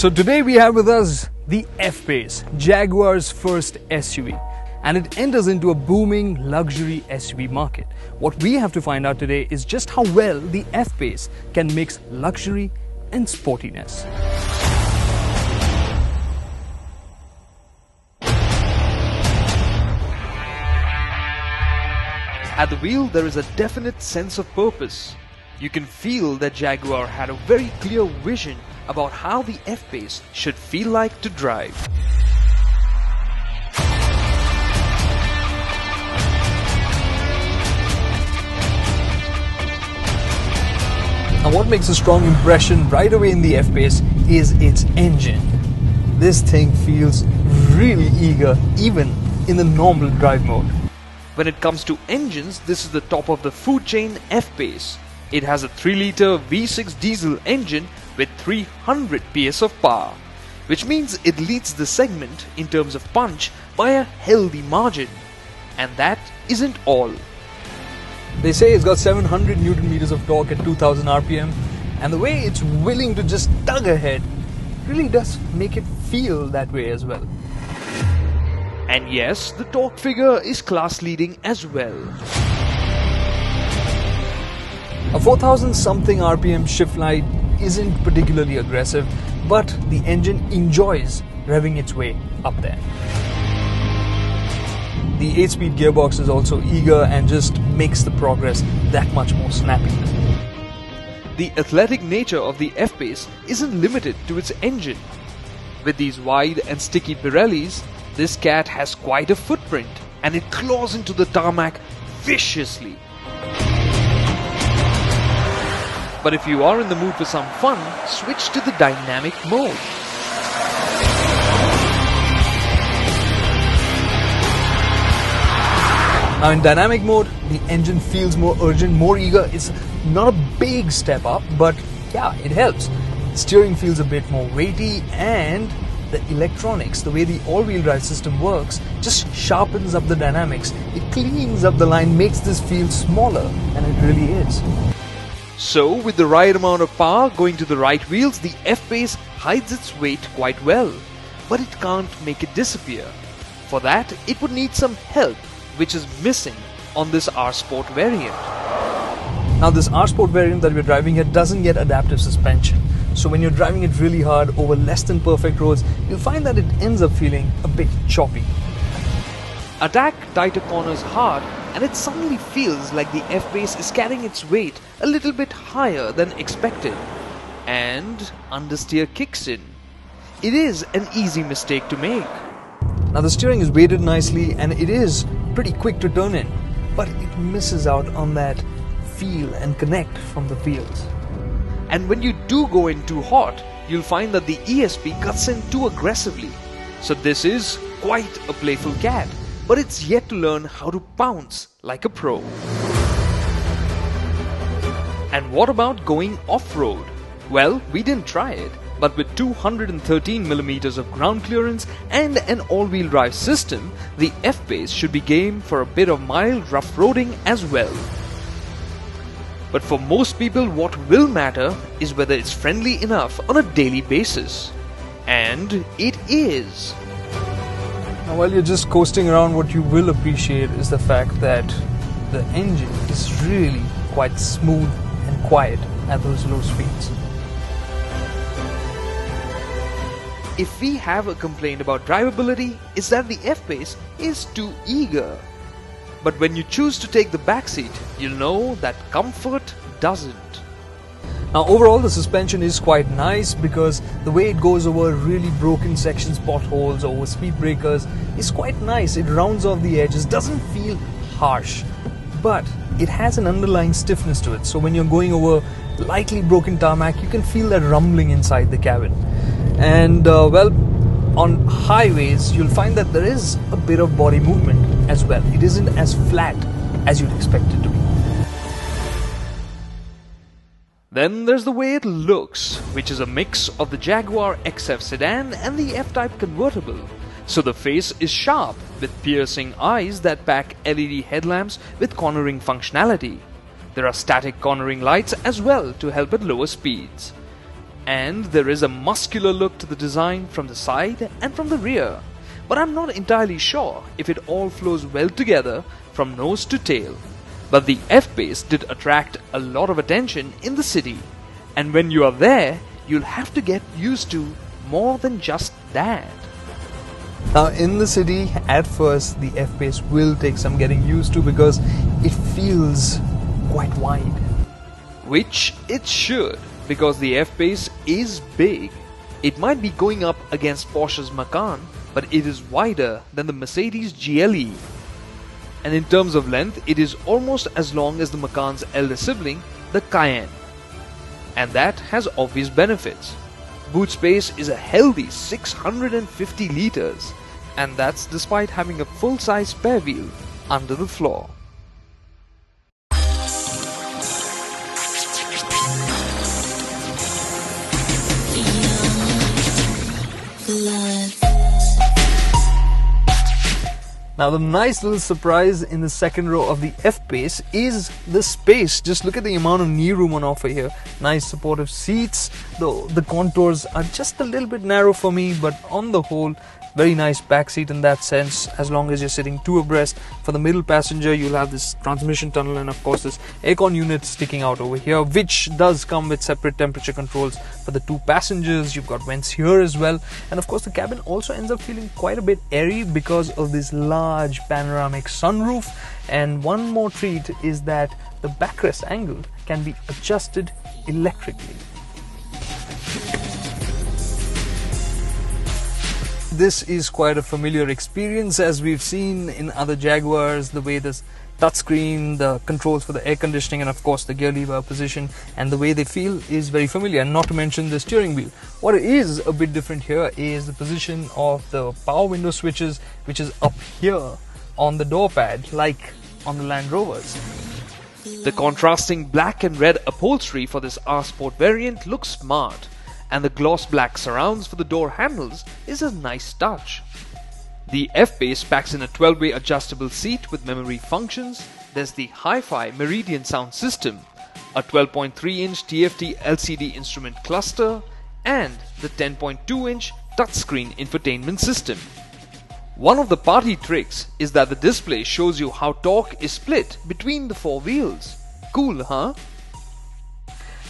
So today we have with us the F-Pace, Jaguar's first SUV, and it enters into a booming luxury SUV market. What we have to find out today is just how well the F-Pace can mix luxury and sportiness. At the wheel, there is a definite sense of purpose. You can feel that Jaguar had a very clear vision about how the F-Pace should feel like to drive. Now what makes a strong impression right away in the F-Pace is its engine. This thing feels really eager even in the normal drive mode. When it comes to engines, this is the top of the food chain F-Pace. It has a 3-litre V6 diesel engine with 300 PS of power, which means it leads the segment in terms of punch by a healthy margin. And that isn't all. They say it's got 700 Newton meters of torque at 2000 RPM, and the way it's willing to just tug ahead really does make it feel that way as well. And yes, the torque figure is class leading as well. A 4000 something RPM shift light isn't particularly aggressive, but the engine enjoys revving its way up there. The 8-speed gearbox is also eager and just makes the progress that much more snappy. The athletic nature of the F-Pace isn't limited to its engine. With these wide and sticky Pirellis, this cat has quite a footprint, and it claws into the tarmac viciously. But if you are in the mood for some fun, switch to the dynamic mode. Now in dynamic mode, the engine feels more urgent, more eager. It's not a big step up, but yeah, it helps. Steering feels a bit more weighty, and the electronics, the way the all-wheel drive system works, just sharpens up the dynamics. It cleans up the line, makes this feel smaller than it really is. So, with the right amount of power going to the right wheels, the F-Pace hides its weight quite well. But it can't make it disappear. For that, it would need some help, which is missing on this R-Sport variant. Now this R-Sport variant that we're driving here doesn't get adaptive suspension. So when you're driving it really hard over less than perfect roads, you'll find that it ends up feeling a bit choppy. Attack tighter corners hard, and it suddenly feels like the F-Pace is carrying its weight a little bit higher than expected. And understeer kicks in. It is an easy mistake to make. Now the steering is weighted nicely and it is pretty quick to turn in, but it misses out on that feel and connect from the wheels. And when you do go in too hot, you'll find that the ESP cuts in too aggressively. So this is quite a playful cat, but it's yet to learn how to pounce like a pro. And what about going off-road? Well, we didn't try it, but with 213mm of ground clearance and an all-wheel drive system, the F-Pace should be game for a bit of mild rough roading as well. But for most people, what will matter is whether it's friendly enough on a daily basis. And it is. Now while you're just coasting around, what you will appreciate is the fact that the engine is really quite smooth and quiet at those low speeds. If we have a complaint about drivability, it's that the F-Pace is too eager. But when you choose to take the backseat, you'll know that comfort doesn't. Now overall the suspension is quite nice because the way it goes over really broken sections, potholes, over speed breakers is quite nice. It rounds off the edges, doesn't feel harsh, but it has an underlying stiffness to it. So when you're going over lightly broken tarmac, you can feel that rumbling inside the cabin. And well, on highways you'll find that there is a bit of body movement as well. It isn't as flat as you'd expect it to be. Then there's the way it looks, which is a mix of the Jaguar XF sedan and the F-Type convertible. So the face is sharp, with piercing eyes that pack LED headlamps with cornering functionality. There are static cornering lights as well to help at lower speeds. And there is a muscular look to the design from the side and from the rear. But I'm not entirely sure if it all flows well together from nose to tail. But the F-Pace did attract a lot of attention in the city. And when you are there, you'll have to get used to more than just that. Now in the city, at first the F-Pace will take some getting used to because it feels quite wide. Which it should, because the F-Pace is big. It might be going up against Porsche's Macan, but it is wider than the Mercedes GLE. And in terms of length, it is almost as long as the Macan's elder sibling, the Cayenne. And that has obvious benefits. Boot space is a healthy 650 litres, and that's despite having a full-size spare wheel under the floor. Now the nice little surprise in the second row of the F-Pace is the space. Just look at the amount of knee room on offer here. Nice supportive seats, though the contours are just a little bit narrow for me, but on the whole, very nice back seat in that sense, as long as you're sitting two abreast. For the middle passenger, you'll have this transmission tunnel and of course this aircon unit sticking out over here, which does come with separate temperature controls. For the two passengers, you've got vents here as well, and of course the cabin also ends up feeling quite a bit airy because of this large panoramic sunroof. And one more treat is that the backrest angle can be adjusted electrically. This is quite a familiar experience, as we've seen in other Jaguars, the way this touchscreen, the controls for the air conditioning, and of course the gear lever position, and the way they feel is very familiar, and not to mention the steering wheel. What is a bit different here is the position of the power window switches, which is up here on the door pad, like on the Land Rovers. The contrasting black and red upholstery for this R Sport variant looks smart, and the gloss black surrounds for the door handles is a nice touch. The F-Pace packs in a 12-way adjustable seat with memory functions. There's the Hi-Fi Meridian sound system, a 12.3-inch TFT LCD instrument cluster, and the 10.2-inch touchscreen infotainment system. One of the party tricks is that the display shows you how torque is split between the four wheels. Cool, huh?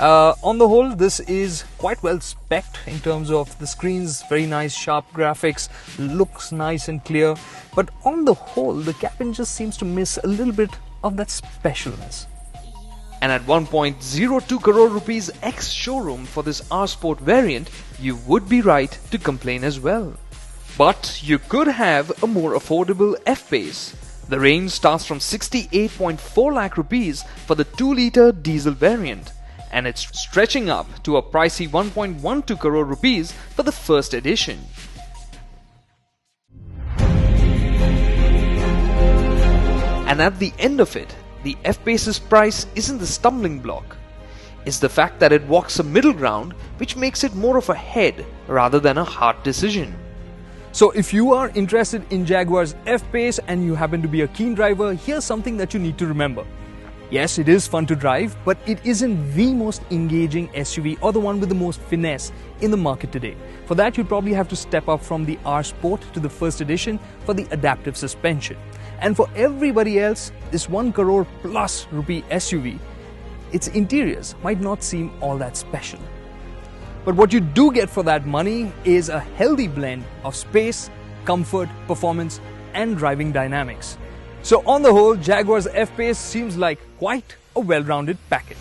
On the whole, this is quite well specced in terms of the screen's very nice sharp graphics, looks nice and clear, but on the whole the cabin just seems to miss a little bit of that specialness. And at 1.02 crore rupees ex-showroom for this R Sport variant, you would be right to complain as well. But you could have a more affordable F-Pace. The range starts from 68.4 lakh rupees for the 2-litre diesel variant, and it's stretching up to a pricey 1.12 crore rupees for the first edition. And at the end of it, the F-Pace's price isn't the stumbling block. It's the fact that it walks a middle ground, which makes it more of a head rather than a heart decision. So if you are interested in Jaguar's F-Pace and you happen to be a keen driver, here's something that you need to remember. Yes, it is fun to drive, but it isn't the most engaging SUV or the one with the most finesse in the market today. For that, you'd probably have to step up from the R Sport to the first edition for the adaptive suspension. And for everybody else, this 1 crore plus rupee SUV, its interiors might not seem all that special. But what you do get for that money is a healthy blend of space, comfort, performance, and driving dynamics. So on the whole, Jaguar's F-Pace seems like quite a well-rounded package.